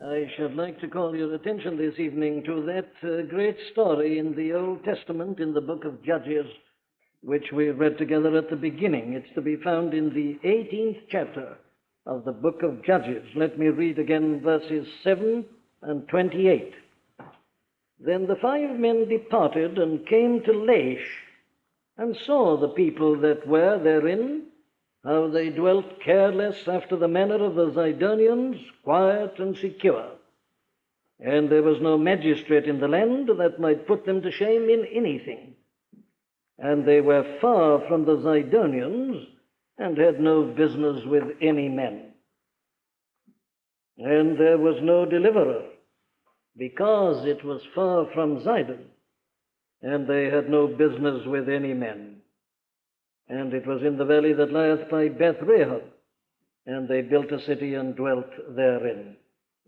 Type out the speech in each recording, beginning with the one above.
I should like to call your attention this evening to that great story in the Old Testament in the book of Judges, which we read together at the beginning. It's to be found in the 18th chapter of the book of Judges. Let me read again verses 7 and 28. Then the 5 men departed and came to Laish, and saw the people that were therein, how they dwelt careless after the manner of the Zidonians, quiet and secure. And there was no magistrate in the land that might put them to shame in anything. And they were far from the Zidonians, and had no business with any man. And there was no deliverer, because it was far from Zidon, and they had no business with any man. And it was in the valley that lieth by Beth Rehob, and they built a city and dwelt therein.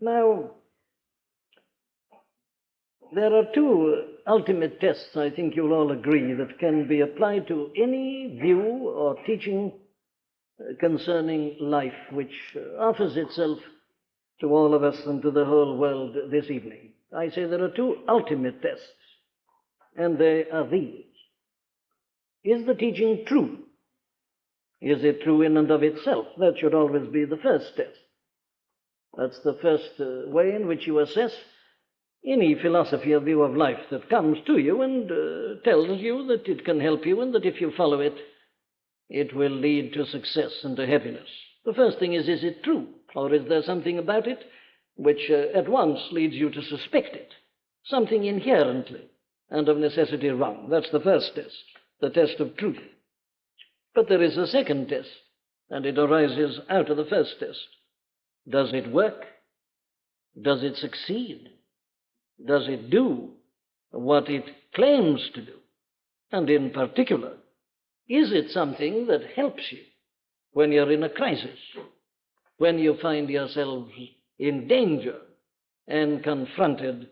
Now, there are two ultimate tests, I think you'll all agree, that can be applied to any view or teaching concerning life which offers itself to all of us and to the whole world this evening. I say there are two ultimate tests, and they are these. Is the teaching true? Is it true in and of itself? That should always be the first test. That's the first way in which you assess any philosophy or view of life that comes to you and tells you that it can help you and that if you follow it, it will lead to success and to happiness. The first thing is it true? Or is there something about it which at once leads you to suspect it? Something inherently and of necessity wrong. That's the first test, the test of truth. But there is a second test, and it arises out of the first test. Does it work? Does it succeed? Does it do what it claims to do? And in particular, is it something that helps you when you're in a crisis, when you find yourselves in danger and confronted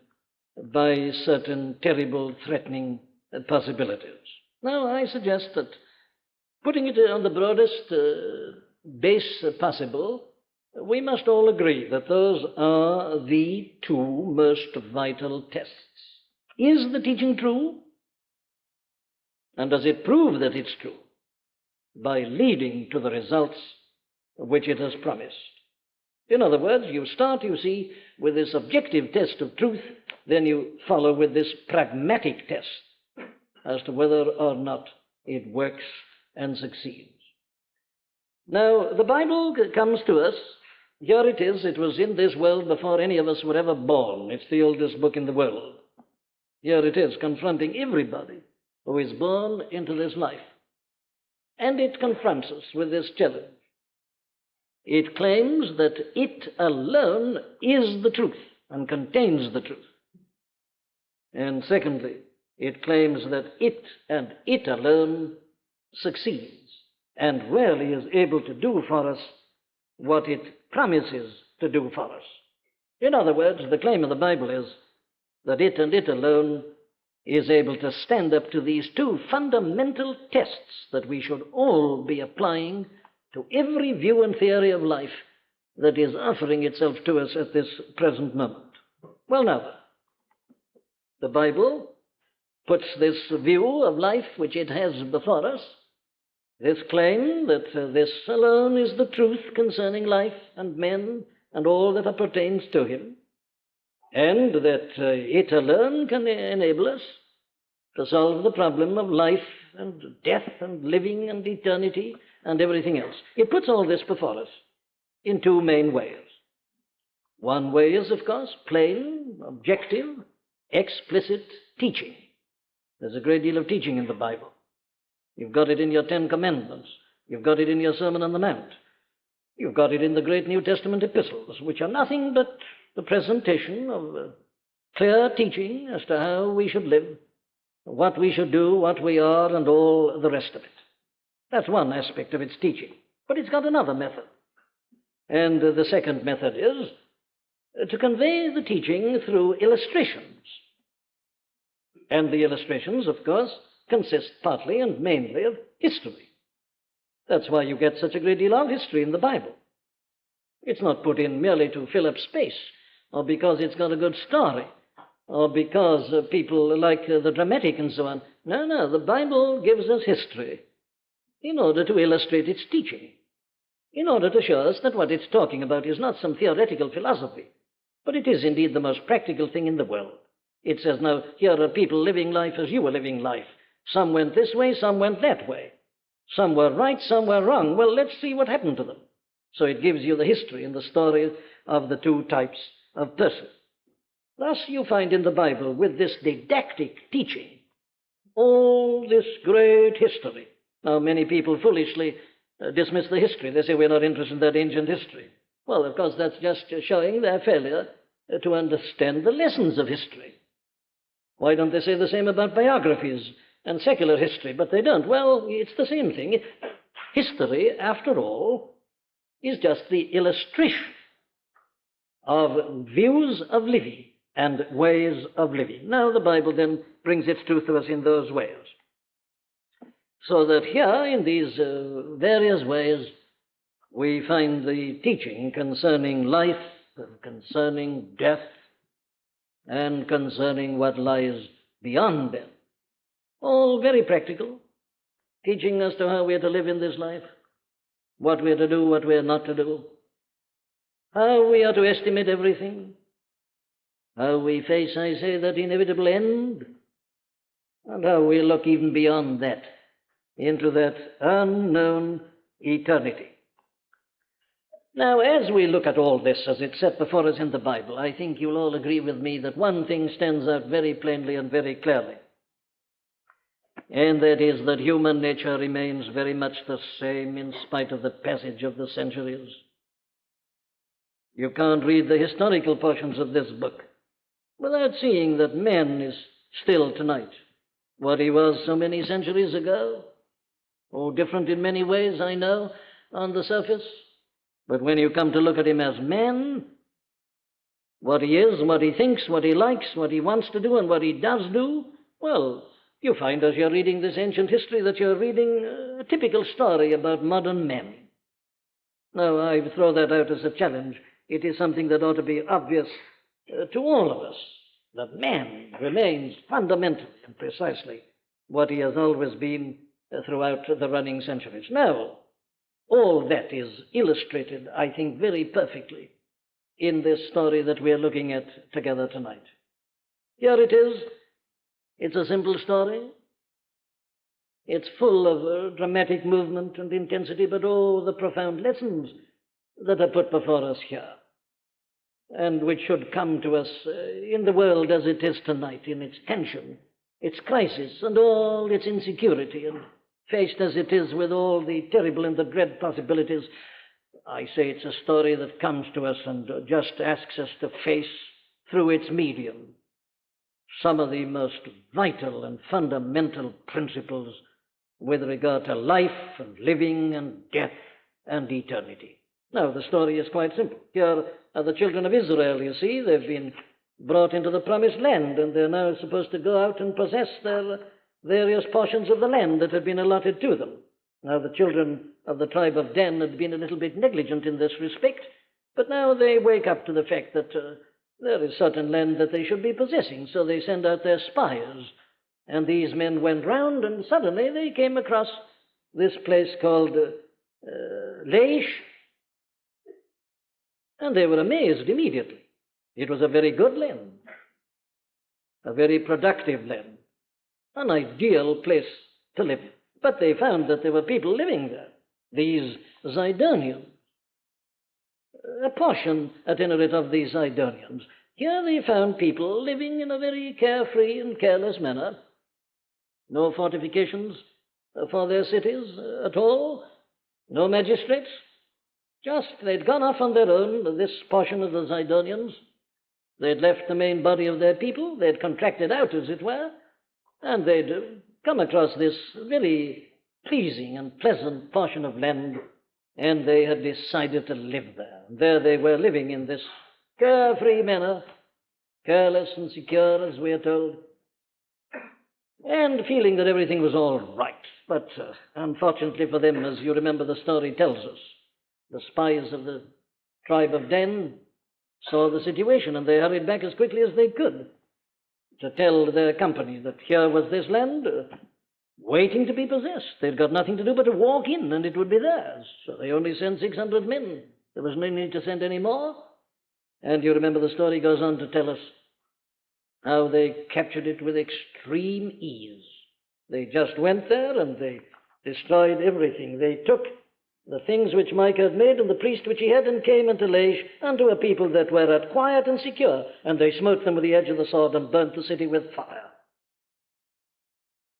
by certain terrible, threatening possibilities? Now, I suggest that, putting it on the broadest base possible, we must all agree that those are the two most vital tests. Is the teaching true? And does it prove that it's true by leading to the results which it has promised? In other words, you start, you see, with this objective test of truth, then you follow with this pragmatic test as to whether or not it works and succeeds. Now, the Bible comes to us. Here it is. It was in this world before any of us were ever born. It's the oldest book in the world. Here it is, confronting everybody who is born into this life. And it confronts us with this challenge. It claims that it alone is the truth and contains the truth. And secondly, it claims that it and it alone succeeds and rarely is able to do for us what it promises to do for us. In other words, the claim of the Bible is that it and it alone is able to stand up to these two fundamental tests that we should all be applying to every view and theory of life that is offering itself to us at this present moment. Well, now, the Bible puts this view of life which it has before us, this claim that this alone is the truth concerning life and men and all that pertains to him, and that it alone can enable us to solve the problem of life and death and living and eternity and everything else. It puts all this before us in two main ways. One way is, of course, plain, objective, explicit teaching. There's a great deal of teaching in the Bible. You've got it in your 10 Commandments. You've got it in your Sermon on the Mount. You've got it in the great New Testament epistles, which are nothing but the presentation of clear teaching as to how we should live, what we should do, what we are, and all the rest of it. That's one aspect of its teaching. But it's got another method. And the second method is to convey the teaching through illustrations. And the illustrations, of course, consist partly and mainly of history. That's why you get such a great deal of history in the Bible. It's not put in merely to fill up space, or because it's got a good story, or because people like the dramatic and so on. No, no, the Bible gives us history in order to illustrate its teaching, in order to show us that what it's talking about is not some theoretical philosophy, but it is indeed the most practical thing in the world. It says, now, here are people living life as you were living life. Some went this way, some went that way. Some were right, some were wrong. Well, let's see what happened to them. So it gives you the history and the story of the two types of person. Thus you find in the Bible, with this didactic teaching, all this great history. Now, many people foolishly dismiss the history. They say we're not interested in that ancient history. Well, of course, that's just showing their failure to understand the lessons of history. Why don't they say the same about biographies and secular history? But they don't. Well, it's the same thing. History, after all, is just the illustration of views of living and ways of living. Now, the Bible then brings its truth to us in those ways. So that here, in these various ways, we find the teaching concerning life, concerning death, and concerning what lies beyond death. All very practical, teaching us to how we are to live in this life, what we are to do, what we are not to do, how we are to estimate everything, how we face, I say, that inevitable end, and how we look even beyond that, into that unknown eternity. Now, as we look at all this as it's set before us in the Bible, I think you'll all agree with me that one thing stands out very plainly and very clearly, and that is that human nature remains very much the same in spite of the passage of the centuries. You can't read the historical portions of this book without seeing that man is still tonight what he was so many centuries ago. Oh, different in many ways, I know, on the surface. But when you come to look at him as man, what he is, what he thinks, what he likes, what he wants to do, and what he does do, well, you find as you're reading this ancient history that you're reading a typical story about modern men. Now, I throw that out as a challenge. It is something that ought to be obvious to all of us, that man remains fundamentally and precisely what he has always been throughout the running centuries. Now, all that is illustrated, I think, very perfectly in this story that we're looking at together tonight. Here it is. It's a simple story. It's full of dramatic movement and intensity, but oh, the profound lessons that are put before us here, and which should come to us in the world as it is tonight, in its tension, its crisis, and all its insecurity, and faced as it is with all the terrible and the dread possibilities. I say it's a story that comes to us and just asks us to face, through its medium, some of the most vital and fundamental principles with regard to life and living and death and eternity. Now, the story is quite simple. Here are the children of Israel, you see. They've been brought into the promised land, and they're now supposed to go out and possess their various portions of the land that had been allotted to them. Now, the children of the tribe of Dan had been a little bit negligent in this respect, but now they wake up to the fact that there is certain land that they should be possessing, so they send out their spies. And these men went round, and suddenly they came across this place called Laish, and they were amazed immediately. It was a very good land, a very productive land, an ideal place to live. But they found that there were people living there, these Zidonians. A portion, at any rate, of these Zidonians. Here they found people living in a very carefree and careless manner. No fortifications for their cities at all. No magistrates. Just, they'd gone off on their own, this portion of the Zidonians. They'd left the main body of their people. They'd contracted out, as it were, and they'd come across this very pleasing and pleasant portion of land, and they had decided to live there. There they were living in this carefree manner, careless and secure, as we are told, and feeling that everything was all right. But unfortunately for them, as you remember the story tells us, the spies of the tribe of Dan saw the situation, and they hurried back as quickly as they could to tell their company that here was this land waiting to be possessed. They'd got nothing to do but to walk in, and it would be theirs. So they only sent 600 men. There was no need to send any more. And you remember the story goes on to tell us how they captured it with extreme ease. They just went there and they destroyed everything. They took the things which Micah had made and the priest which he had, and came into Laish unto a people that were at quiet and secure, and they smote them with the edge of the sword and burnt the city with fire.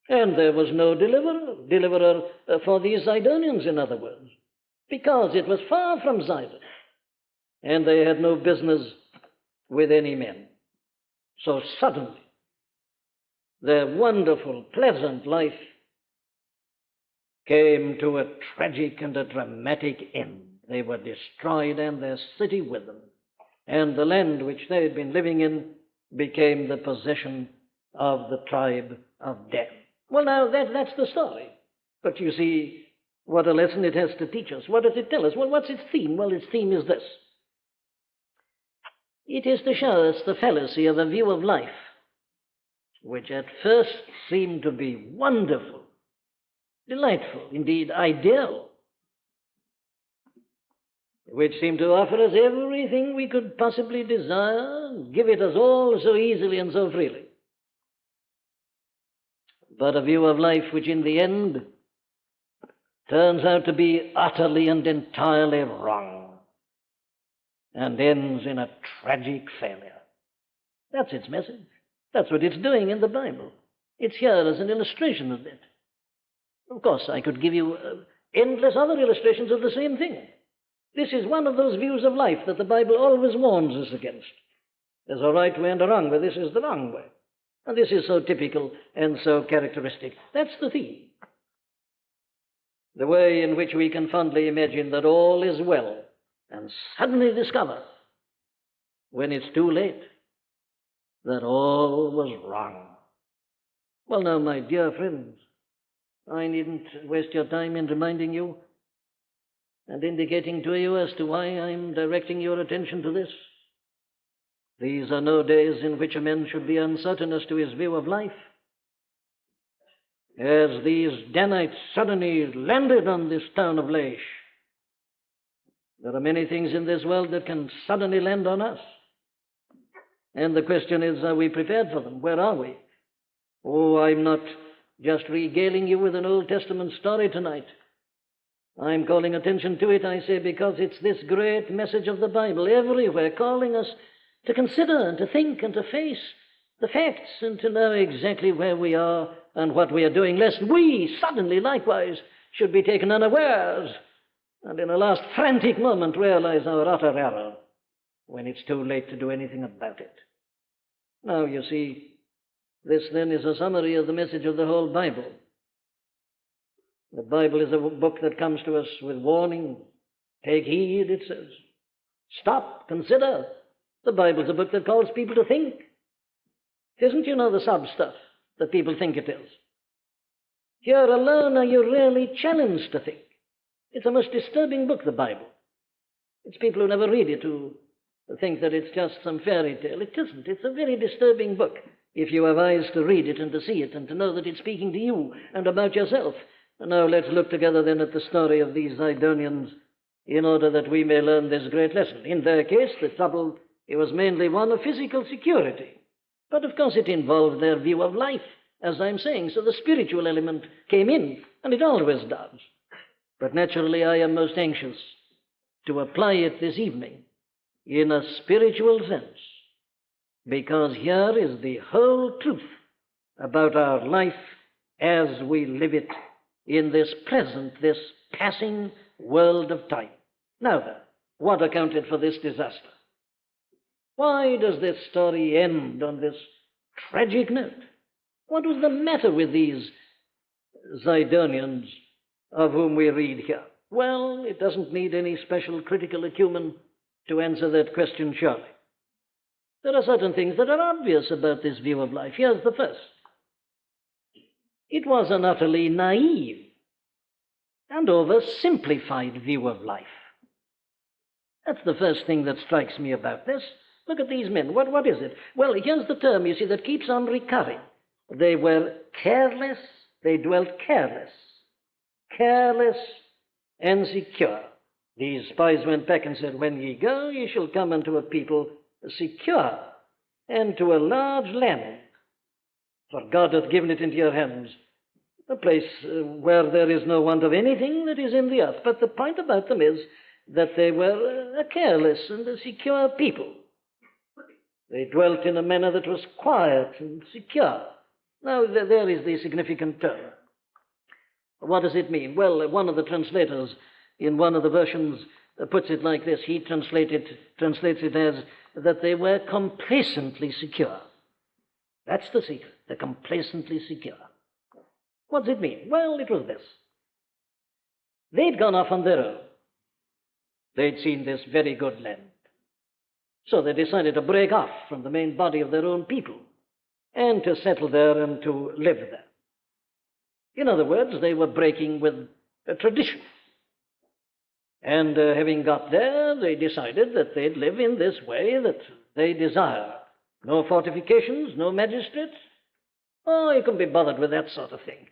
And there was no deliverer for these Zidonians, in other words, because it was far from Zidon, and they had no business with any men. So suddenly, their wonderful, pleasant life came to a tragic and a dramatic end. They were destroyed, and their city with them. And the land which they had been living in became the possession of the tribe of Dan. Well, now, that's the story. But you see what a lesson it has to teach us. What does it tell us? Well, what's its theme? Well, its theme is this. It is to show us the fallacy of a view of life, which at first seemed to be wonderful, delightful, indeed ideal, which seemed to offer us everything we could possibly desire, give it us all so easily and so freely. But a view of life which in the end turns out to be utterly and entirely wrong and ends in a tragic failure. That's its message. That's what it's doing in the Bible. It's here as an illustration of it. Of course, I could give you endless other illustrations of the same thing. This is one of those views of life that the Bible always warns us against. There's a right way and a wrong way. This is the wrong way. And this is so typical and so characteristic. That's the theme. The way in which we can fondly imagine that all is well and suddenly discover, when it's too late, that all was wrong. Well, now, my dear friends, I needn't waste your time in reminding you and indicating to you as to why I'm directing your attention to this. These are no days in which a man should be uncertain as to his view of life. As these Danites suddenly landed on this town of Laish, there are many things in this world that can suddenly land on us. And the question is, are we prepared for them? Where are we? Oh, I'm not just regaling you with an Old Testament story tonight. I'm calling attention to it, I say, because it's this great message of the Bible everywhere, calling us to consider and to think and to face the facts and to know exactly where we are and what we are doing, lest we suddenly likewise should be taken unawares and in a last frantic moment realize our utter error when it's too late to do anything about it. Now, you see, this then is a summary of the message of the whole Bible. The Bible is a book that comes to us with warning. Take heed, it says. Stop, consider. The Bible's a book that calls people to think. It isn't, you know, the sub stuff that people think it is. Here alone are you really challenged to think. It's a most disturbing book, the Bible. It's people who never read it who think that it's just some fairy tale. It isn't. It's a very disturbing book if you have eyes to read it and to see it and to know that it's speaking to you and about yourself. And now let's look together then at the story of these Zidonians in order that we may learn this great lesson. In their case, the trouble, it was mainly one of physical security. But of course it involved their view of life, as I'm saying. So the spiritual element came in, and it always does. But naturally I am most anxious to apply it this evening in a spiritual sense, because here is the whole truth about our life as we live it in this present, this passing world of time. Now then, what accounted for this disaster? Why does this story end on this tragic note? What was the matter with these Zidonians of whom we read here? Well, it doesn't need any special critical acumen to answer that question, surely. There are certain things that are obvious about this view of life. Here's the first. It was an utterly naive and oversimplified view of life. That's the first thing that strikes me about this. Look at these men. What is it? Well, here's the term, you see, that keeps on recurring. They were careless, they dwelt careless. Careless and secure. These spies went back and said, when ye go, ye shall come unto a people secure, and to a large land. For God hath given it into your hands, a place where there is no want of anything that is in the earth. But the point about them is that they were a careless and a secure people. They dwelt in a manner that was quiet and secure. Now, there is the significant term. What does it mean? Well, one of the translators in one of the versions puts it like this. He translates it as that they were complacently secure. That's the secret. They're complacently secure. What does it mean? Well, it was this. They'd gone off on their own. They'd seen this very good land. So they decided to break off from the main body of their own people and to settle there and to live there. In other words, they were breaking with a tradition. And having got there, they decided that they'd live in this way that they desire. No fortifications, no magistrates. Oh, you couldn't be bothered with that sort of thing.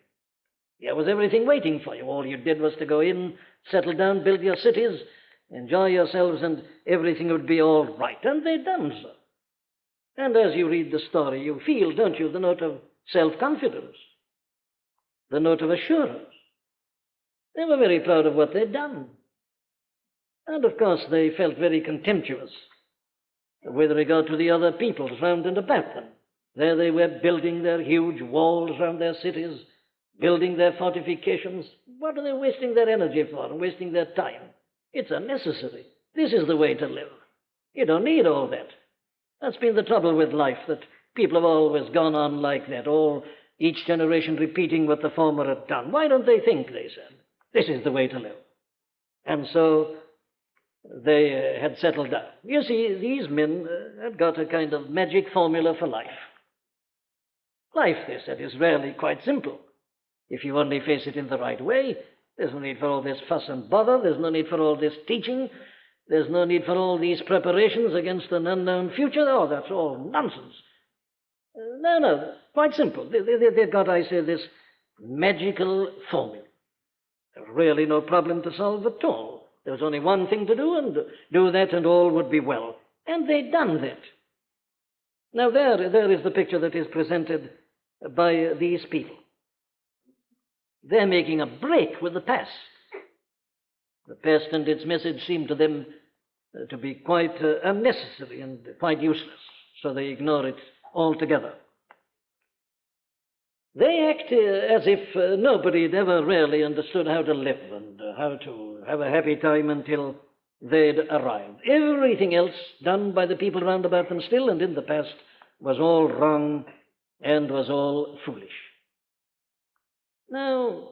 There was everything waiting for you. All you did was to go in, settle down, build your cities, enjoy yourselves, and everything would be all right. And they'd done so. And as you read the story, you feel, don't you, the note of self-confidence, the note of assurance. They were very proud of what they'd done. And of course, they felt very contemptuous with regard to the other peoples round and about them. There they were building their huge walls round their cities, building their fortifications. What are they wasting their energy for and wasting their time? It's unnecessary. This is the way to live. You don't need all that. That's been the trouble with life, that people have always gone on like that, each generation repeating what the former had done. Why don't they think, they said, this is the way to live? And so they had settled down. You see, these men had got a kind of magic formula for life. Life, they said, is really quite simple. If you only face it in the right way, there's no need for all this fuss and bother. There's no need for all this teaching. There's no need for all these preparations against an unknown future. Oh, that's all nonsense. No, quite simple. They've got, I say, this magical formula. There's really no problem to solve at all. There was only one thing to do, and do that, and all would be well. And they'd done that. Now, there is the picture that is presented by these people. They're making a break with the past. The past and its message seem to them to be quite unnecessary and quite useless, so they ignore it altogether. They act as if nobody had ever really understood how to live and how to have a happy time until they'd arrived. Everything else done by the people round about them still and in the past was all wrong and was all foolish. Now,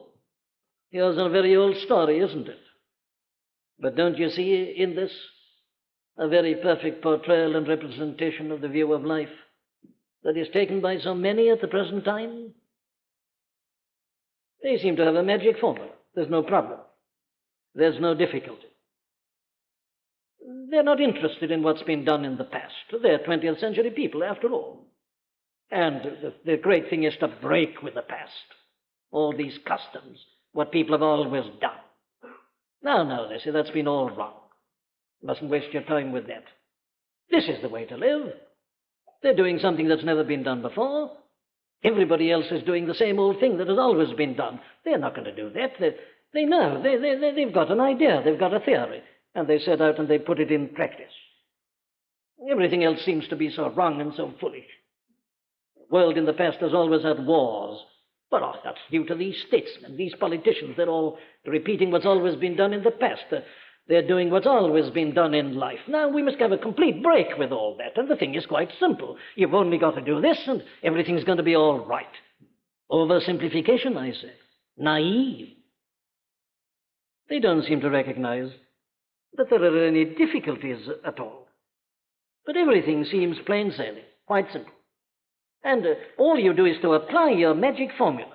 here's a very old story, isn't it? But don't you see in this a very perfect portrayal and representation of the view of life that is taken by so many at the present time? They seem to have a magic formula. There's no problem. There's no difficulty. They're not interested in what's been done in the past. They're 20th century people, after all. And the great thing is to break with the past. All these customs, what people have always done. No, they say that's been all wrong. You mustn't waste your time with that. This is the way to live. They're doing something that's never been done before. Everybody else is doing the same old thing that has always been done. They're not going to do that. They know. They've got an idea. They've got a theory. And they set out and they put it in practice. Everything else seems to be so wrong and so foolish. The world in the past has always had wars. But that's due to these statesmen, these politicians. They're all repeating what's always been done in the past. They're doing what's always been done in life. Now, we must have a complete break with all that. And the thing is quite simple. You've only got to do this, and everything's going to be all right. Oversimplification, I say. Naive. They don't seem to recognize that there are any difficulties at all. But everything seems plain sailing, quite simple. And all you do is to apply your magic formula,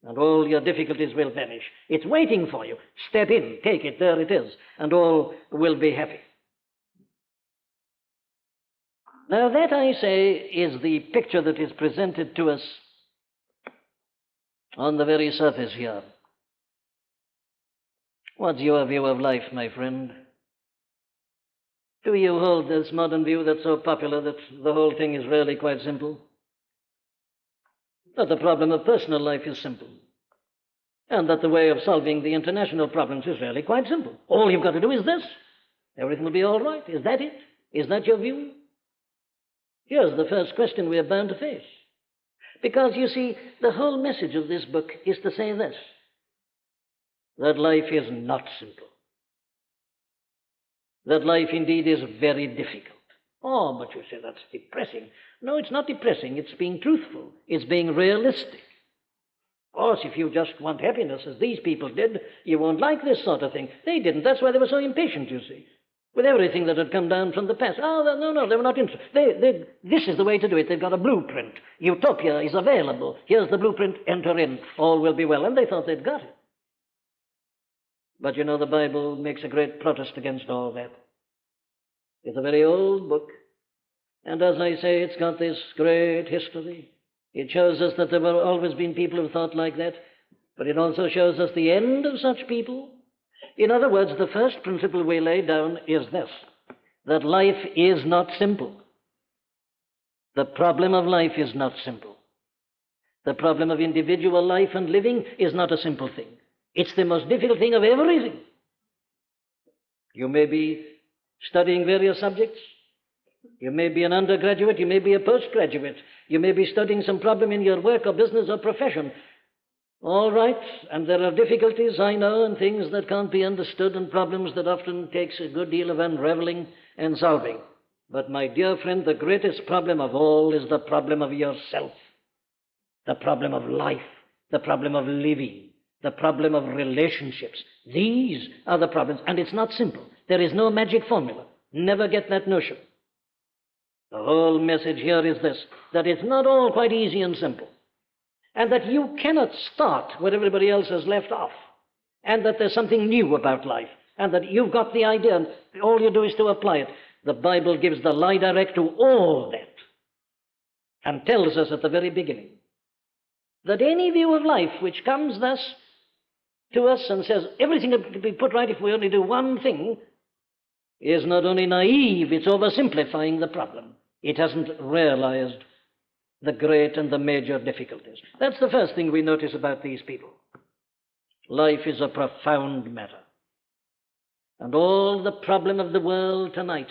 and all your difficulties will vanish. It's waiting for you. Step in, take it, there it is, and all will be happy. Now, that, I say, is the picture that is presented to us on the very surface here. What's your view of life, my friend? Do you hold this modern view that's so popular that the whole thing is really quite simple? That the problem of personal life is simple, and that the way of solving the international problems is really quite simple. All you've got to do is this. Everything will be all right. Is that it? Is that your view? Here's the first question we are bound to face. Because, you see, the whole message of this book is to say this, that life is not simple. That life indeed is very difficult. Oh, but you say that's depressing. No, it's not depressing. It's being truthful. It's being realistic. Of course, if you just want happiness, as these people did, you won't like this sort of thing. They didn't. That's why they were so impatient, you see, with everything that had come down from the past. Oh, no, they were not interested. This is the way to do it. They've got a blueprint. Utopia is available. Here's the blueprint. Enter in. All will be well. And they thought they'd got it. But you know, the Bible makes a great protest against all that. It's a very old book. And as I say, it's got this great history. It shows us that there have always been people who thought like that. But it also shows us the end of such people. In other words, the first principle we lay down is this, that life is not simple. The problem of life is not simple. The problem of individual life and living is not a simple thing. It's the most difficult thing of everything. You may be studying various subjects. You may be an undergraduate. You may be a postgraduate. You may be studying some problem in your work or business or profession. All right, and there are difficulties, I know, and things that can't be understood, and problems that often takes a good deal of unraveling and solving. But my dear friend, the greatest problem of all is the problem of yourself, the problem of life, the problem of living, the problem of relationships. These are the problems, and it's not simple. There is no magic formula. Never get that notion. The whole message here is this, that it's not all quite easy and simple, and that you cannot start where everybody else has left off, and that there's something new about life, and that you've got the idea, and all you do is to apply it. The Bible gives the lie direct to all that, and tells us at the very beginning that any view of life which comes thus to us and says everything can be put right if we only do one thing is not only naive, it's oversimplifying the problem. It hasn't realized the great and the major difficulties. That's the first thing we notice about these people. Life is a profound matter. And all the problem of the world tonight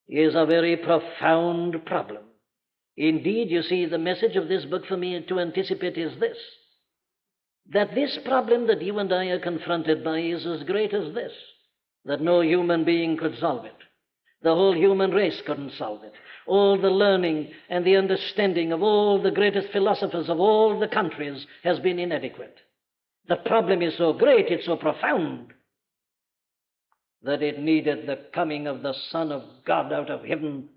is a very profound problem. Indeed, you see, the message of this book for me to anticipate is this, that this problem that you and I are confronted by is as great as this, that no human being could solve it. The whole human race couldn't solve it. All the learning and the understanding of all the greatest philosophers of all the countries has been inadequate. The problem is so great, it's so profound, that it needed the coming of the Son of God out of heaven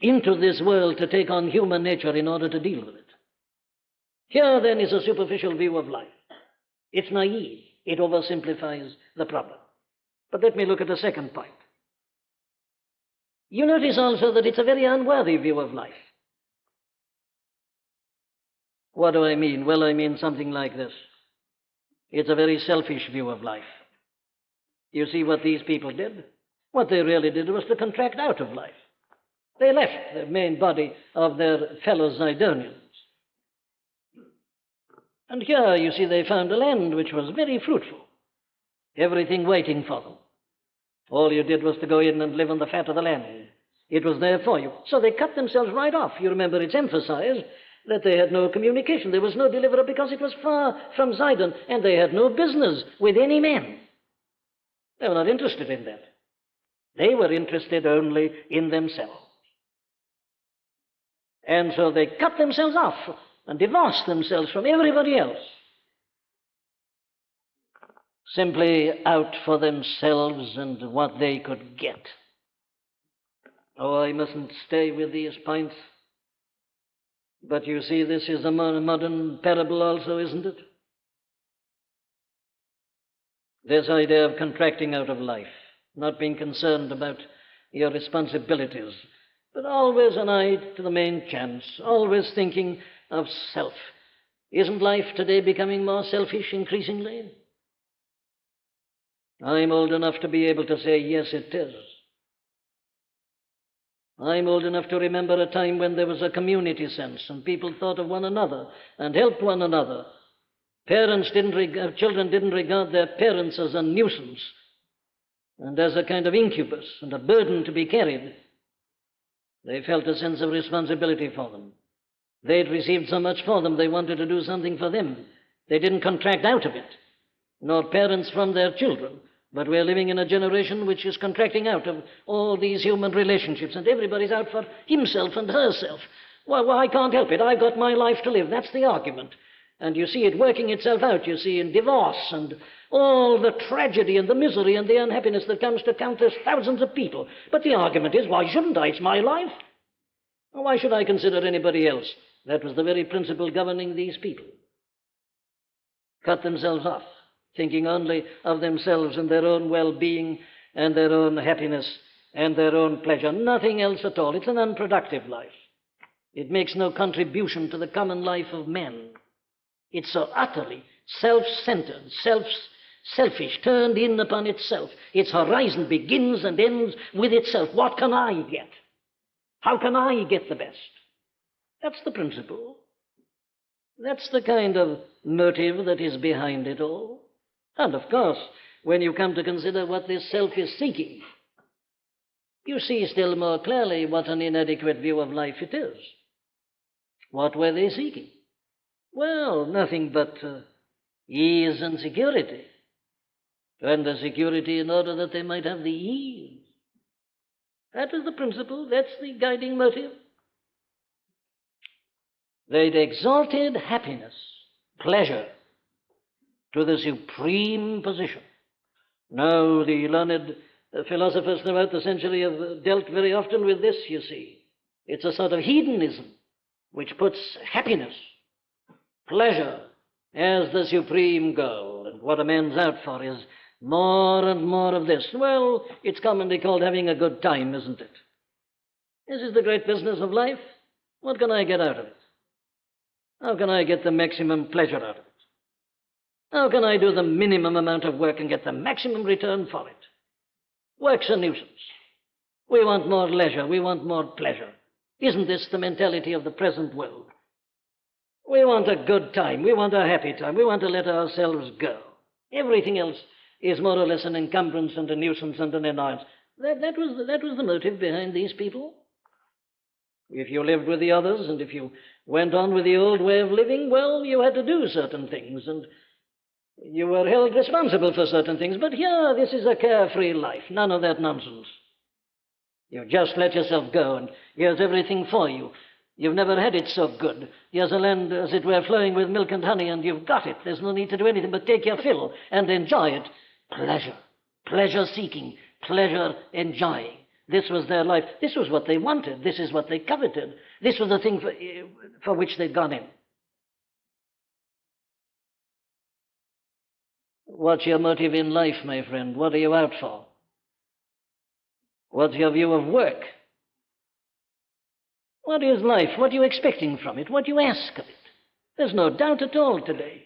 into this world to take on human nature in order to deal with it. Here, then, is a superficial view of life. It's naive. It oversimplifies the problem. But let me look at the second point. You notice also that it's a very unworthy view of life. What do I mean? Well, I mean something like this. It's a very selfish view of life. You see what these people did? What they really did was to contract out of life. They left the main body of their fellow Zidonians. And here, you see, they found a land which was very fruitful, everything waiting for them. All you did was to go in and live on the fat of the land. It was there for you. So they cut themselves right off. You remember it's emphasized that they had no communication. There was no deliverer because it was far from Zidon, and they had no business with any man. They were not interested in that. They were interested only in themselves. And so they cut themselves off and divorced themselves from everybody else, simply out for themselves and what they could get. Oh, I mustn't stay with these points. But you see, this is a modern parable also, isn't it? This idea of contracting out of life, not being concerned about your responsibilities, but always an eye to the main chance, always thinking of self. Isn't life today becoming more selfish increasingly? I'm old enough to be able to say, yes, it is. I'm old enough to remember a time when there was a community sense and people thought of one another and helped one another. Children didn't regard their parents as a nuisance and as a kind of incubus and a burden to be carried. They felt a sense of responsibility for them. They'd received so much for them, they wanted to do something for them. They didn't contract out of it, nor parents from their children. But we're living in a generation which is contracting out of all these human relationships, and everybody's out for himself and herself. Well, I can't help it. I've got my life to live. That's the argument. And you see it working itself out, you see, in divorce and all the tragedy and the misery and the unhappiness that comes to countless thousands of people. But the argument is, why shouldn't I? It's my life. Why should I consider anybody else? That was the very principle governing these people. Cut themselves off, thinking only of themselves and their own well-being and their own happiness and their own pleasure. Nothing else at all. It's an unproductive life. It makes no contribution to the common life of men. It's so utterly self-centered, selfish, turned in upon itself. Its horizon begins and ends with itself. What can I get? How can I get the best? That's the principle. That's the kind of motive that is behind it all. And of course, when you come to consider what this self is seeking, you see still more clearly what an inadequate view of life it is. What were they seeking? Well, nothing but ease and security. And the security in order that they might have the ease. That is the principle. That's the guiding motive. They'd exalted happiness, pleasure, to the supreme position. Now, the learned philosophers throughout the century have dealt very often with this, you see. It's a sort of hedonism which puts happiness, pleasure, as the supreme goal. And what a man's out for is more and more of this. Well, it's commonly called having a good time, isn't it? This is the great business of life. What can I get out of it? How can I get the maximum pleasure out of it? How can I do the minimum amount of work and get the maximum return for it? Work's a nuisance. We want more leisure. We want more pleasure. Isn't this the mentality of the present world? We want a good time. We want a happy time. We want to let ourselves go. Everything else is more or less an encumbrance and a nuisance and an annoyance. That was the motive behind these people. If you lived with the others and if you went on with the old way of living, well, you had to do certain things and you were held responsible for certain things. But here, this is a carefree life. None of that nonsense. You just let yourself go and here's everything for you. You've never had it so good. Here's a land, as it were, flowing with milk and honey, and you've got it. There's no need to do anything but take your fill and enjoy it. Pleasure. Pleasure-seeking. Pleasure-enjoying. This was their life. This was what they wanted. This is what they coveted. This was the thing for which they'd gone in. What's your motive in life, my friend? What are you out for? What's your view of work? What is life? What are you expecting from it? What do you ask of it? There's no doubt at all today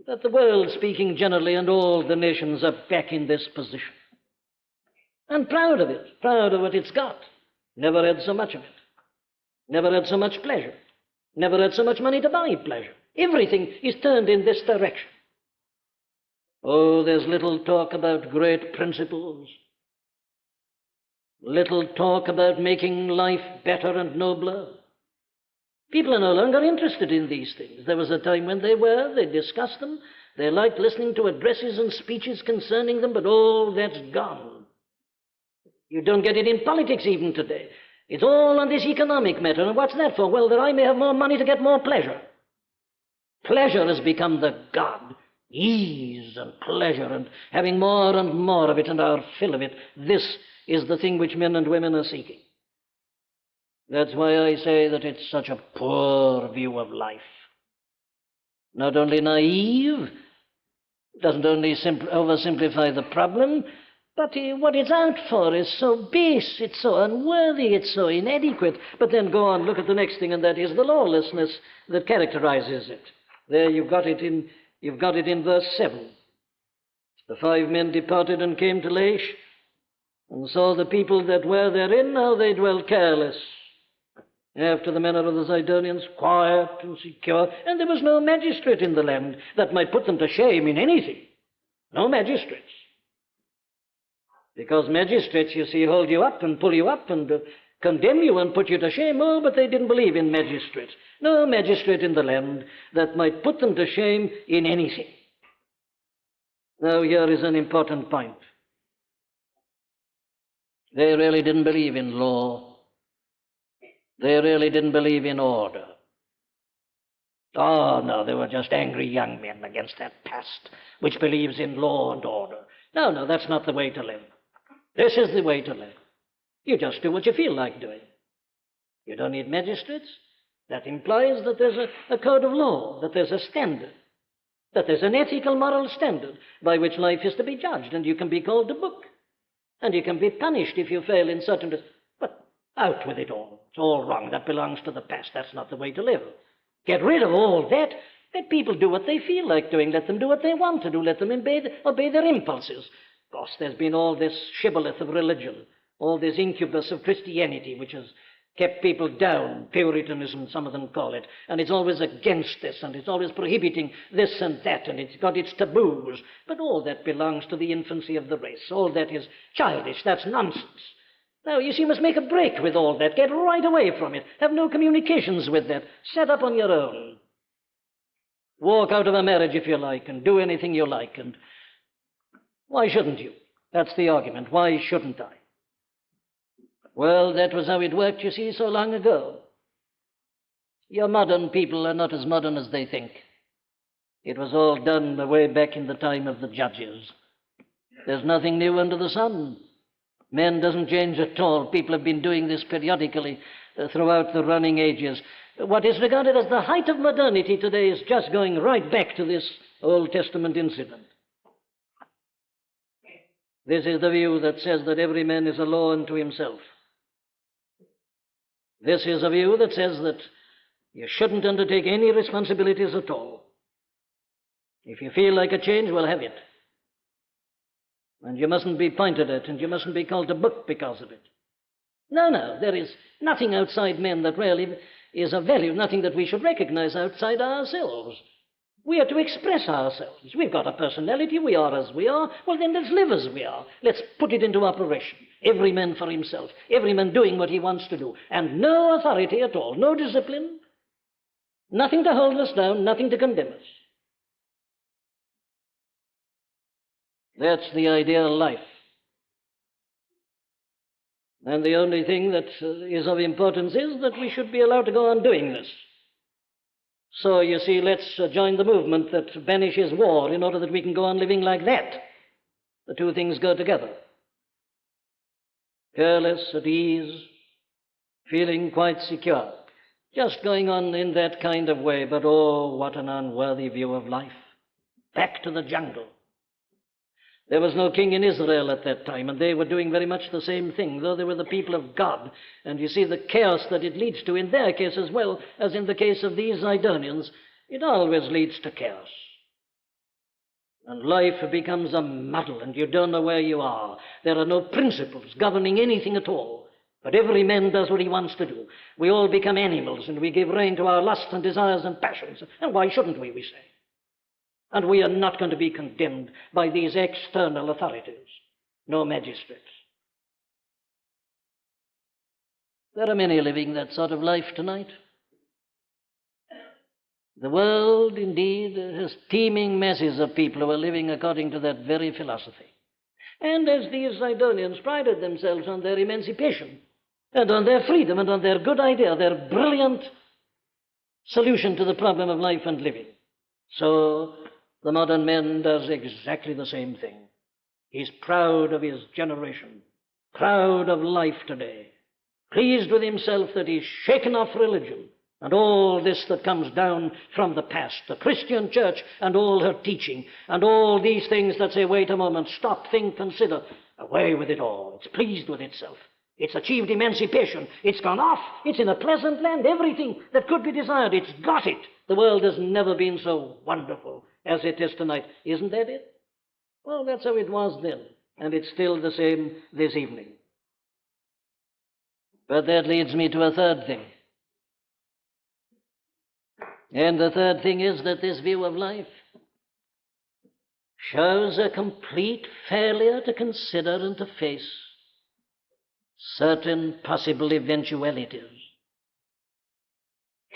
that the world, speaking generally, and all the nations are back in this position. And proud of it, proud of what it's got. Never had so much of it. Never had so much pleasure. Never had so much money to buy pleasure. Everything is turned in this direction. Oh, there's little talk about great principles. Little talk about making life better and nobler. People are no longer interested in these things. There was a time when they discussed them, they liked listening to addresses and speeches concerning them, but all that's gone. You don't get it in politics even today. It's all on this economic matter, and what's that for? Well, that I may have more money to get more pleasure. Pleasure has become the god. Ease and pleasure and having more and more of it and our fill of it. This is the thing which men and women are seeking. That's why I say that it's such a poor view of life. Not only naive, doesn't only oversimplify the problem, But what it's out for is so base, it's so unworthy, it's so inadequate. But then go on, look at the next thing, and that is the lawlessness that characterizes it. There you've got it in verse 7. The 5 men departed and came to Laish, and saw the people that were therein, how they dwelt careless, after the manner of the Zidonians, quiet and secure, and there was no magistrate in the land that might put them to shame in anything. No magistrates. Because magistrates, you see, hold you up and pull you up and condemn you and put you to shame. Oh, but they didn't believe in magistrates. No magistrate in the land that might put them to shame in anything. Now, here is an important point. They really didn't believe in law. They really didn't believe in order. Oh, no, they were just angry young men against that past which believes in law and order. No, that's not the way to live. This is the way to live. You just do what you feel like doing. You don't need magistrates. That implies that there's a code of law, that there's a standard, that there's an ethical, moral standard by which life is to be judged, and you can be called to book, and you can be punished if you fail in certain... But out with it all. It's all wrong. That belongs to the past. That's not the way to live. Get rid of all that. Let people do what they feel like doing. Let them do what they want to do. Let them obey their impulses. Of course, there's been all this shibboleth of religion, all this incubus of Christianity, which has kept people down, Puritanism, some of them call it, and it's always against this, and it's always prohibiting this and that, and it's got its taboos. But all that belongs to the infancy of the race. All that is childish. That's nonsense. Now, you see, you must make a break with all that. Get right away from it. Have no communications with that. Set up on your own. Walk out of a marriage if you like, and do anything you like, and why shouldn't you? That's the argument. Why shouldn't I? Well, that was how it worked, you see, so long ago. Your modern people are not as modern as they think. It was all done way back in the time of the judges. There's nothing new under the sun. Man doesn't change at all. People have been doing this periodically throughout the running ages. What is regarded as the height of modernity today is just going right back to this Old Testament incident. This is the view that says that every man is a law unto himself. This is a view that says that you shouldn't undertake any responsibilities at all. If you feel like a change, well, have it. And you mustn't be pointed at, and you mustn't be called to book because of it. No, there is nothing outside men that really is of value, nothing that we should recognize outside ourselves. We are to express ourselves. We've got a personality. We are as we are. Well, then let's live as we are. Let's put it into operation. Every man for himself. Every man doing what he wants to do. And no authority at all. No discipline. Nothing to hold us down. Nothing to condemn us. That's the ideal life. And the only thing that is of importance is that we should be allowed to go on doing this. So, you see, let's join the movement that banishes war in order that we can go on living like that. The two things go together. Careless, at ease, feeling quite secure. Just going on in that kind of way, but oh, what an unworthy view of life. Back to the jungle. There was no king in Israel at that time, and they were doing very much the same thing, though they were the people of God. And you see the chaos that it leads to in their case as well as in the case of these Zidonians. It always leads to chaos. And life becomes a muddle, and you don't know where you are. There are no principles governing anything at all. But every man does what he wants to do. We all become animals, and we give rein to our lusts and desires and passions. And why shouldn't we say? And we are not going to be condemned by these external authorities, no magistrates. There are many living that sort of life tonight. The world, indeed, has teeming masses of people who are living according to that very philosophy. And as these Zidonians prided themselves on their emancipation and on their freedom and on their good idea, their brilliant solution to the problem of life and living, so the modern man does exactly the same thing. He's proud of his generation, proud of life today, pleased with himself that he's shaken off religion and all this that comes down from the past, the Christian church and all her teaching, and all these things that say, wait a moment, stop, think, consider. away with it all. It's pleased with itself. It's achieved emancipation. It's gone off. It's in a pleasant land. Everything that could be desired, it's got it. The world has never been so wonderful as it is tonight. Isn't that it? Well, that's how it was then, and it's still the same this evening. But that leads me to a third thing. And the third thing is that this view of life shows a complete failure to consider and to face certain possible eventualities.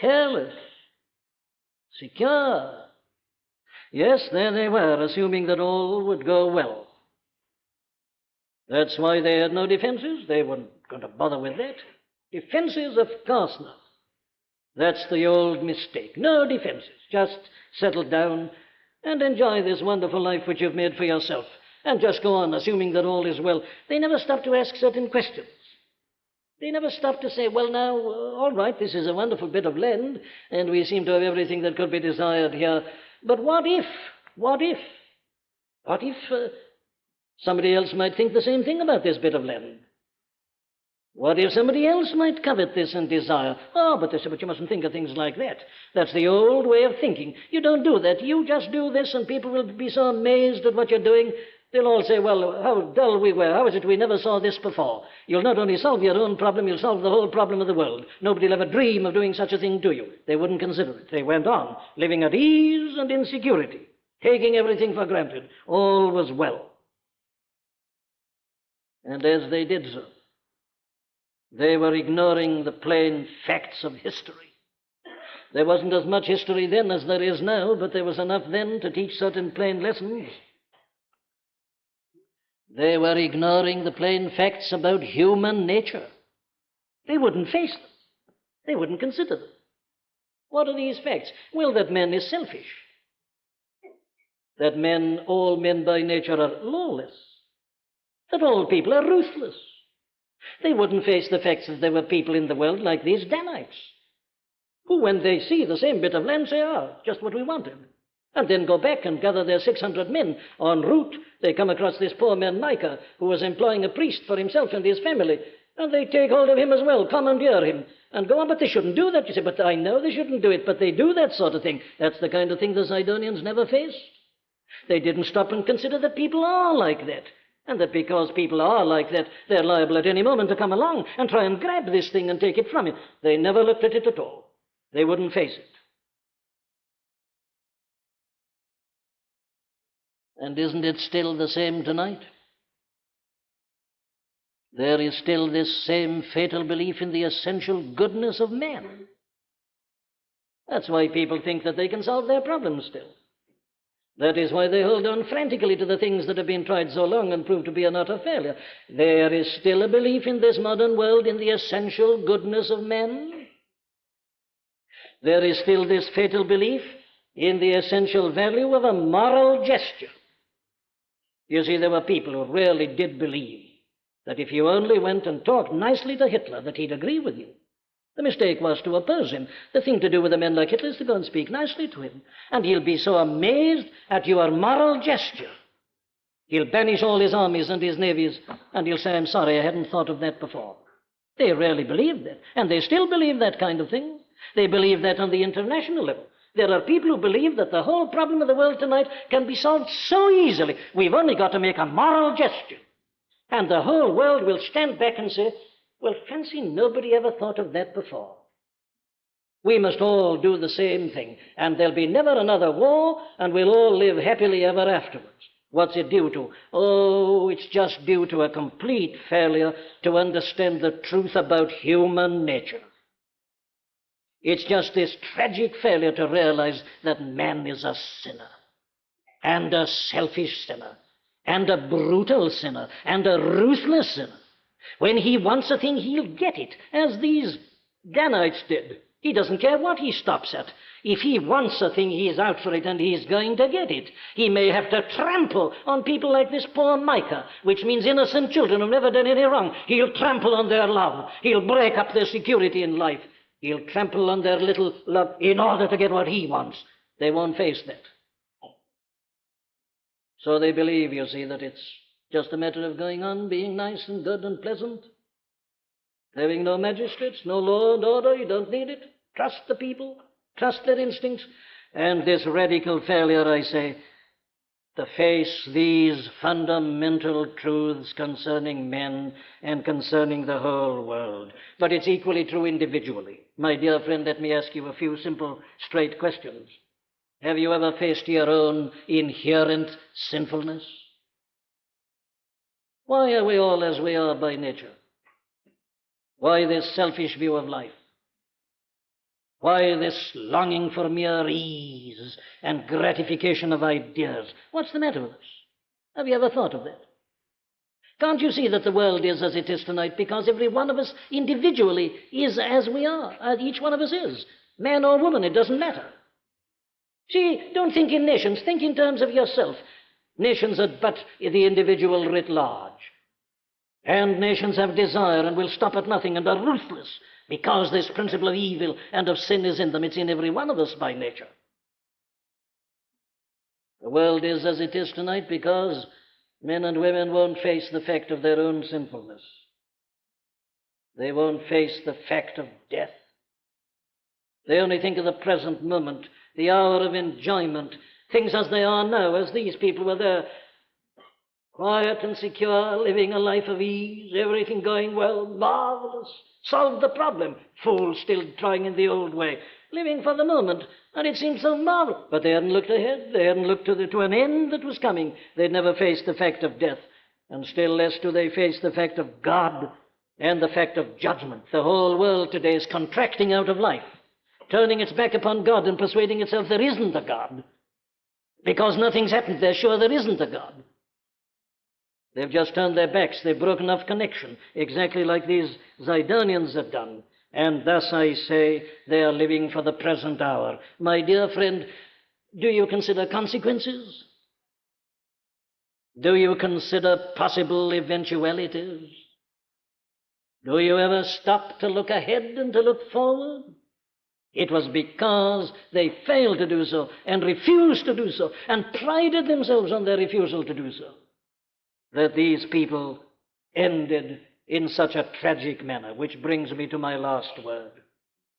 Careless, secure. Yes, there they were, assuming that all would go well. That's why they had no defenses. They weren't going to bother with that. Defenses, of course not. That's the old mistake. No defenses. Just settle down and enjoy this wonderful life which you've made for yourself. And just go on, assuming that all is well. They never stop to ask certain questions. They never stop to say, well, now, all right, this is a wonderful bit of land, and we seem to have everything that could be desired here. But what if? What if? What if somebody else might think the same thing about this bit of land? What if somebody else might covet this and desire? Oh, but they say, but you mustn't think of things like that. That's the old way of thinking. You don't do that. You just do this, and people will be so amazed at what you're doing. They'll all say, well, how dull we were. How is it we never saw this before? You'll not only solve your own problem, you'll solve the whole problem of the world. Nobody will ever dream of doing such a thing to you. They wouldn't consider it. They went on, living at ease and in security, taking everything for granted. All was well. And as they did so, they were ignoring the plain facts of history. There wasn't as much history then as there is now, but there was enough then to teach certain plain lessons. They were ignoring the plain facts about human nature. They wouldn't face them. They wouldn't consider them. What are these facts? Well, that man is selfish. That all men by nature are lawless. That all people are ruthless. They wouldn't face the facts that there were people in the world like these Danites, who, when they see the same bit of land, say, just what we wanted. And then go back and gather their 600 men. En route, they come across this poor man Micah, who was employing a priest for himself and his family. And they take hold of him as well, commandeer him, and go on. But they shouldn't do that. You say, but I know they shouldn't do it, but they do that sort of thing. That's the kind of thing the Sidonians never faced. They didn't stop and consider that people are like that. And that because people are like that, they're liable at any moment to come along and try and grab this thing and take it from you. They never looked at it at all. They wouldn't face it. And isn't it still the same tonight? There is still this same fatal belief in the essential goodness of man. That's why people think that they can solve their problems still. That is why they hold on frantically to the things that have been tried so long and proved to be an utter failure. There is still a belief in this modern world in the essential goodness of men. There is still this fatal belief in the essential value of a moral gesture. You see, there were people who really did believe that if you only went and talked nicely to Hitler, that he'd agree with you. The mistake was to oppose him. The thing to do with a man like Hitler is to go and speak nicely to him. And he'll be so amazed at your moral gesture. He'll banish all his armies and his navies, and he'll say, I'm sorry, I hadn't thought of that before. They really believed that, and they still believe that kind of thing. They believe that on the international level. There are people who believe that the whole problem of the world tonight can be solved so easily. We've only got to make a moral gesture. And the whole world will stand back and say, well, fancy, nobody ever thought of that before. We must all do the same thing, and there'll be never another war, and we'll all live happily ever afterwards. What's it due to? Oh, it's just due to a complete failure to understand the truth about human nature. It's just this tragic failure to realize that man is a sinner, and a selfish sinner, and a brutal sinner, and a ruthless sinner. When he wants a thing, he'll get it, as these Danites did. He doesn't care what he stops at. If he wants a thing, he's out for it, and he's going to get it. He may have to trample on people like this poor Micah, which means innocent children who've never done any wrong. He'll trample on their love. He'll break up their security in life. He'll trample on their little love in order to get what he wants. They won't face that. So they believe, you see, that it's Just a matter of going on, being nice and good and pleasant, having no magistrates, no law and order. You don't need it. Trust the people, trust their instincts. And this radical failure, I say, to face these fundamental truths concerning men and concerning the whole world. But it's equally true individually. My dear friend, let me ask you a few simple, straight questions. Have you ever faced your own inherent sinfulness? Why are we all as we are by nature? Why this selfish view of life? Why this longing for mere ease and gratification of ideas? What's the matter with us? Have you ever thought of that? Can't you see that the world is as it is tonight because every one of us individually is as we are? Each one of us is. Man or woman, it doesn't matter. See, don't think in nations, think in terms of yourself. Nations are but the individual writ large. And nations have desire and will stop at nothing and are ruthless because this principle of evil and of sin is in them. It's in every one of us by nature. The world is as it is tonight because men and women won't face the fact of their own sinfulness. They won't face the fact of death. They only think of the present moment, the hour of enjoyment, things as they are now, as these people were there, quiet and secure, living a life of ease, everything going well, marvelous, solved the problem. Fools still trying in the old way, living for the moment, and it seemed so marvelous. But they hadn't looked ahead, they hadn't looked to an end that was coming. They'd never faced the fact of death, and still less do they face the fact of God and the fact of judgment. The whole world today is contracting out of life, turning its back upon God and persuading itself there isn't a God. Because nothing's happened, they're sure there isn't a God. They've just turned their backs, they've broken off connection, exactly like these Zidonians have done. And thus I say they are living for the present hour. My dear friend, do you consider consequences? Do you consider possible eventualities? Do you ever stop to look ahead and to look forward? It was because they failed to do so and refused to do so and prided themselves on their refusal to do so that these people ended in such a tragic manner, which brings me to my last word.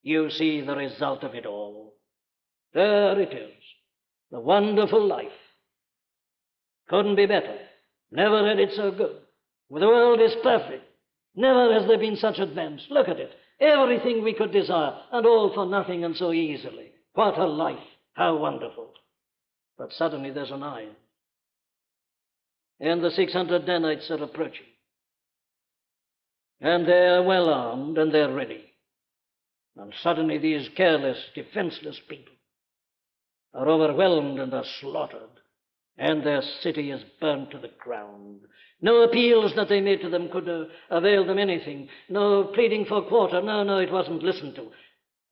You see the result of it all. There it is, the wonderful life. Couldn't be better. Never had it so good. The world is perfect. Never has there been such advance. Look at it. Everything we could desire, and all for nothing and so easily. What a life. How wonderful. But suddenly there's an eye. And the 600 Danites are approaching. And they're well armed and they're ready. And suddenly these careless, defenseless people are overwhelmed and are slaughtered. And their city is burnt to the ground. No appeals that they made to them could avail them anything. No pleading for quarter. No, it wasn't listened to.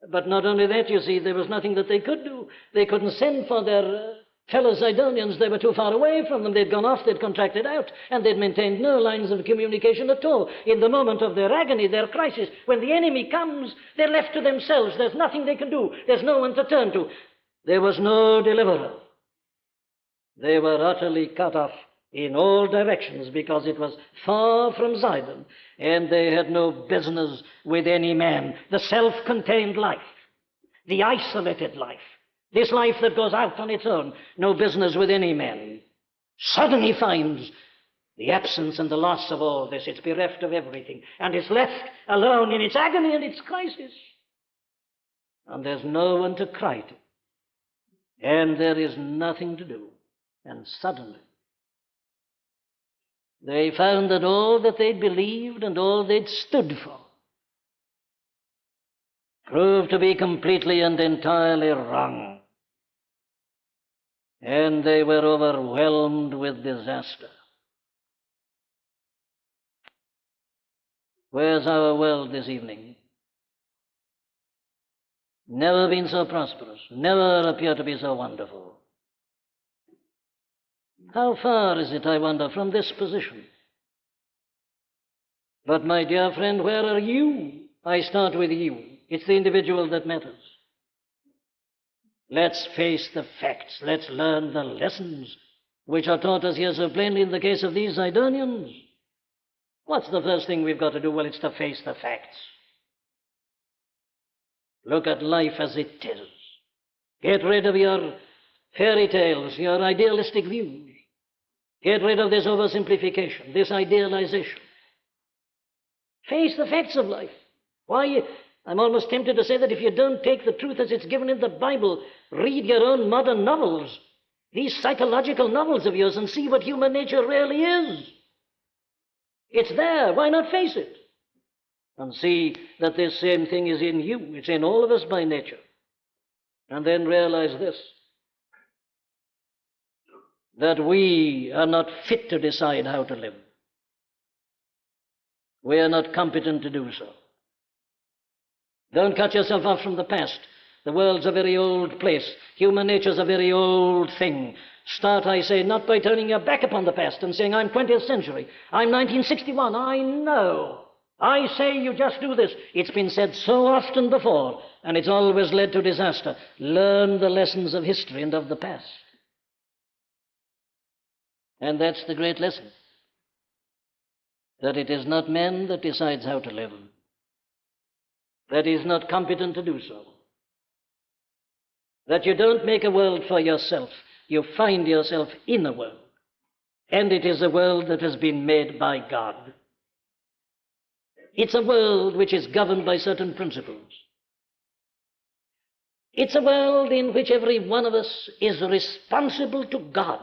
But not only that, you see, there was nothing that they could do. They couldn't send for their fellow Zidonians. They were too far away from them. They'd gone off, they'd contracted out, and they'd maintained no lines of communication at all. In the moment of their agony, their crisis, when the enemy comes, they're left to themselves. There's nothing they can do. There's no one to turn to. There was no deliverer. They were utterly cut off in all directions because it was far from Zidon, and they had no business with any man. The self-contained life, the isolated life, this life that goes out on its own, no business with any man, suddenly finds the absence and the loss of all this. It's bereft of everything, and it's left alone in its agony and its crisis. And there's no one to cry to, and there is nothing to do. And suddenly, they found that all that they'd believed and all they'd stood for proved to be completely and entirely wrong. And they were overwhelmed with disaster. Where's our world this evening? Never been so prosperous, never appeared to be so wonderful. How far is it, I wonder, from this position? But, my dear friend, where are you? I start with you. It's the individual that matters. Let's face the facts. Let's learn the lessons which are taught us here so plainly in the case of these Zidonians. What's the first thing we've got to do? Well, it's to face the facts. Look at life as it is. Get rid of your fairy tales, your idealistic views. Get rid of this oversimplification, this idealization. Face the facts of life. Why, I'm almost tempted to say that if you don't take the truth as it's given in the Bible, read your own modern novels, these psychological novels of yours, and see what human nature really is. It's there. Why not face it? And see that this same thing is in you. It's in all of us by nature. And then realize this, that we are not fit to decide how to live. We are not competent to do so. Don't cut yourself off from the past. The world's a very old place. Human nature's a very old thing. Start, I say, not by turning your back upon the past and saying, I'm 20th century, I'm 1961, I know. I say you just do this. It's been said so often before, and it's always led to disaster. Learn the lessons of history and of the past. And that's the great lesson, that it is not man that decides how to live, that he is not competent to do so, that you don't make a world for yourself, you find yourself in a world, and it is a world that has been made by God. It's a world which is governed by certain principles. It's a world in which every one of us is responsible to God.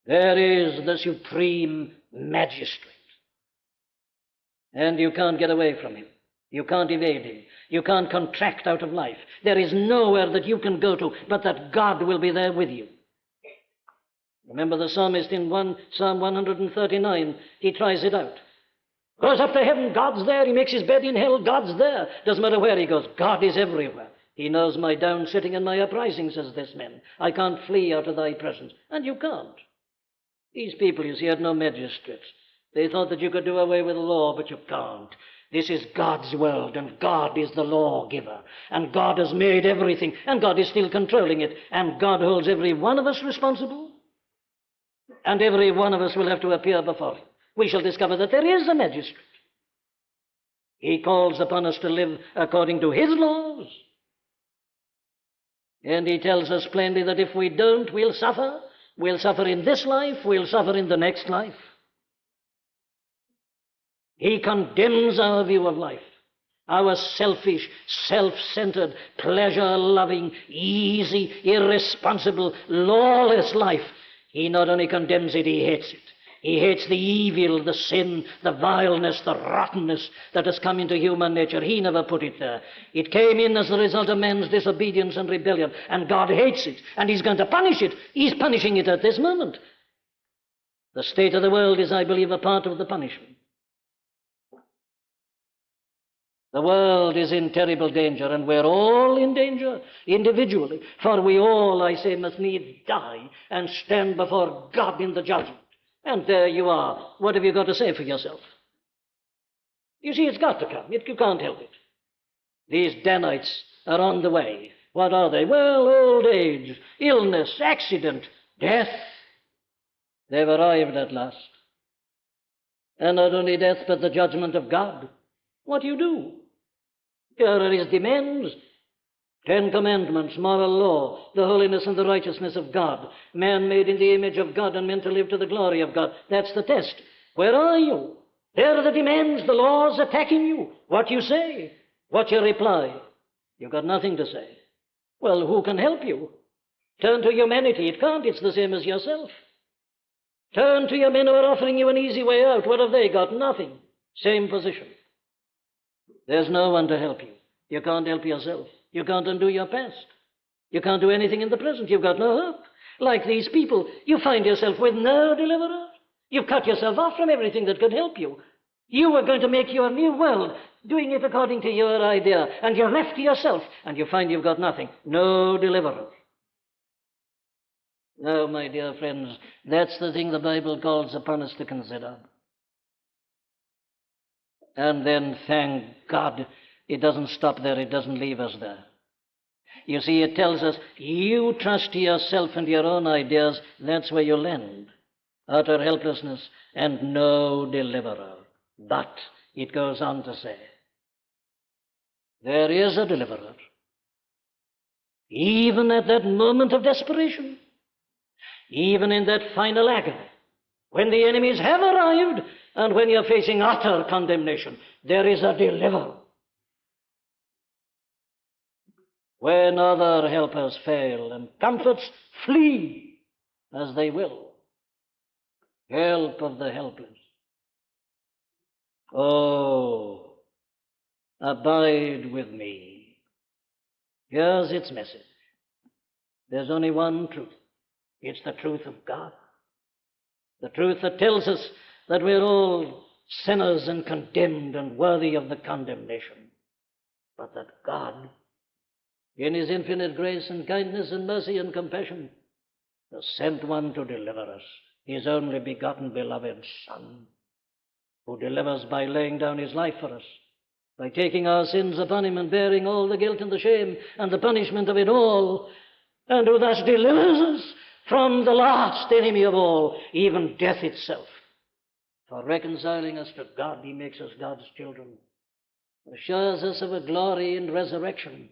There is the supreme magistrate, and you can't get away from him. You can't evade him. You can't contract out of life. There is nowhere that you can go to but that God will be there with you. Remember the psalmist in Psalm 139, he tries it out. Goes up to heaven, God's there. He makes his bed in hell, God's there. Doesn't matter where he goes, God is everywhere. He knows my down sitting and my uprising, says this man. I can't flee out of thy presence. And you can't. These people, you see, had no magistrates. They thought that you could do away with the law, but you can't. This is God's world, and God is the lawgiver. And God has made everything, and God is still controlling it. And God holds every one of us responsible. And every one of us will have to appear before him. We shall discover that there is a magistrate. He calls upon us to live according to his laws. And he tells us plainly that if we don't, we'll suffer. We'll suffer in this life, we'll suffer in the next life. He condemns our view of life, our selfish, self-centered, pleasure-loving, easy, irresponsible, lawless life. He not only condemns it, he hates it. He hates the evil, the sin, the vileness, the rottenness that has come into human nature. He never put it there. It came in as the result of man's disobedience and rebellion, and God hates it, and he's going to punish it. He's punishing it at this moment. The state of the world is, I believe, a part of the punishment. The world is in terrible danger, and we're all in danger individually, for we all, I say, must needs die and stand before God in the judgment. And there you are. What have you got to say for yourself? You see, it's got to come. You can't help it. These Danites are on the way. What are they? Well, old age, illness, accident, death. They've arrived at last. And not only death, but the judgment of God. What do you do? Here are his demands. 10 commandments, moral law, the holiness and the righteousness of God, man made in the image of God and meant to live to the glory of God. That's the test. Where are you? There are the demands, the laws attacking you. What you say? What's your reply? You've got nothing to say. Well, who can help you? Turn to humanity. It can't. It's the same as yourself. Turn to your men who are offering you an easy way out. What have they got? Nothing. Same position. There's no one to help you. You can't help yourself. You can't undo your past. You can't do anything in the present. You've got no hope. Like these people, you find yourself with no deliverer. You've cut yourself off from everything that could help you. You were going to make your new world, doing it according to your idea, and you're left to yourself, and you find you've got nothing. No deliverer. No, my dear friends, that's the thing the Bible calls upon us to consider. And then, thank God, it doesn't stop there. It doesn't leave us there. You see, it tells us, you trust to yourself and your own ideas, that's where you land. Utter helplessness and no deliverer. But, it goes on to say, there is a deliverer. Even at that moment of desperation, even in that final agony, when the enemies have arrived and when you're facing utter condemnation, there is a deliverer. When other helpers fail and comforts flee as they will, help of the helpless. Oh, abide with me. Here's its message. There's only one truth. It's the truth of God. The truth that tells us that we're all sinners and condemned and worthy of the condemnation. But that God, in his infinite grace and kindness and mercy and compassion, has sent one to deliver us, his only begotten beloved Son, who delivers by laying down his life for us, by taking our sins upon him and bearing all the guilt and the shame and the punishment of it all, and who thus delivers us from the last enemy of all, even death itself. For reconciling us to God, he makes us God's children, assures us of a glory in resurrection,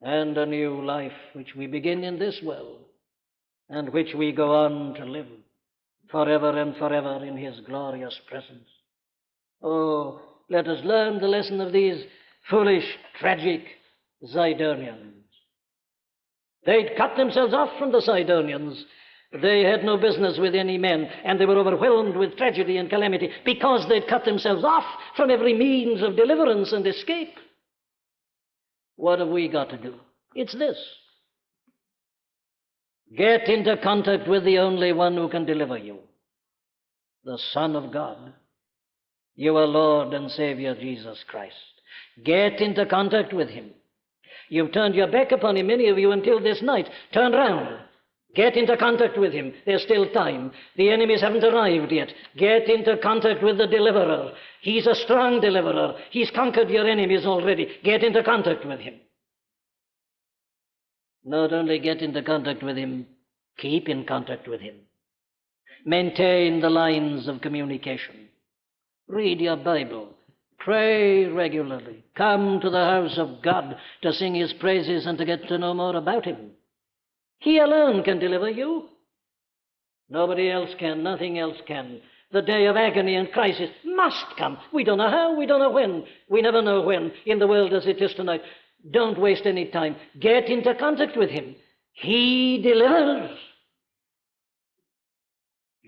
and a new life which we begin in this world, and which we go on to live forever and forever in his glorious presence. Oh, let us learn the lesson of these foolish, tragic Zidonians. They'd cut themselves off from the Sidonians. They had no business with any men, and they were overwhelmed with tragedy and calamity because they'd cut themselves off from every means of deliverance and escape. What have we got to do? It's this. Get into contact with the only one who can deliver you, the Son of God, your Lord and Savior Jesus Christ. Get into contact with him. You've turned your back upon him, many of you, until this night. Turn round. Get into contact with him. There's still time. The enemies haven't arrived yet. Get into contact with the deliverer. He's a strong deliverer. He's conquered your enemies already. Get into contact with him. Not only get into contact with him, keep in contact with him. Maintain the lines of communication. Read your Bible. Pray regularly. Come to the house of God to sing his praises and to get to know more about him. He alone can deliver you. Nobody else can. Nothing else can. The day of agony and crisis must come. We don't know how. We don't know when. We never know when in the world as it is tonight. Don't waste any time. Get into contact with him. He delivers.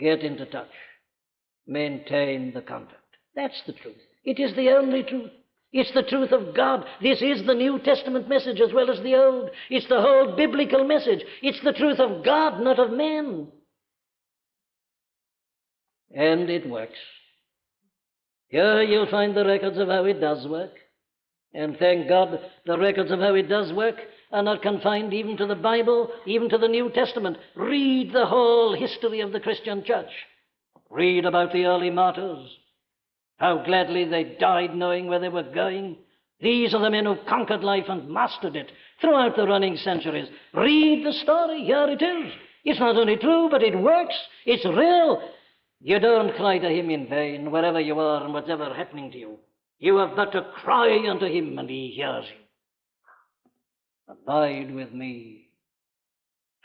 Get into touch. Maintain the contact. That's the truth. It is the only truth. It's the truth of God. This is the New Testament message as well as the Old. It's the whole biblical message. It's the truth of God, not of men. And it works. Here you'll find the records of how it does work. And thank God, the records of how it does work are not confined even to the Bible, even to the New Testament. Read the whole history of the Christian church. Read about the early martyrs. How gladly they died knowing where they were going. These are the men who conquered life and mastered it throughout the running centuries. Read the story. Here it is. It's not only true, but it works. It's real. You don't cry to him in vain, wherever you are and whatever happening to you. You have but to cry unto him, and he hears you. Abide with me.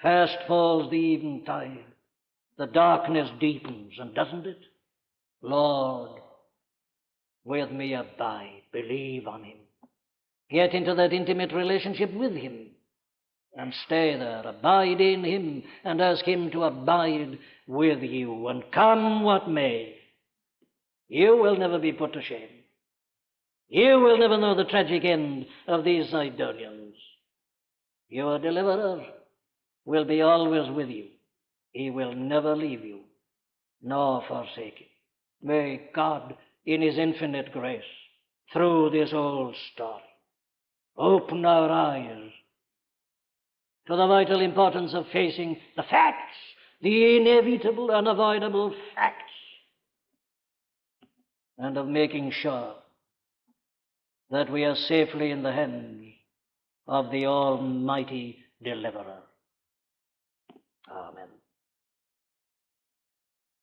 Fast falls the eventide. The darkness deepens, and doesn't it? Lord, with me abide. Believe on him. Get into that intimate relationship with him and stay there. Abide in him and ask him to abide with you. And come what may, you will never be put to shame. You will never know the tragic end of these Zidonians. Your deliverer will be always with you. He will never leave you nor forsake you. May God, in his infinite grace, through this whole story, open our eyes to the vital importance of facing the facts, the inevitable, unavoidable facts, and of making sure that we are safely in the hands of the Almighty Deliverer.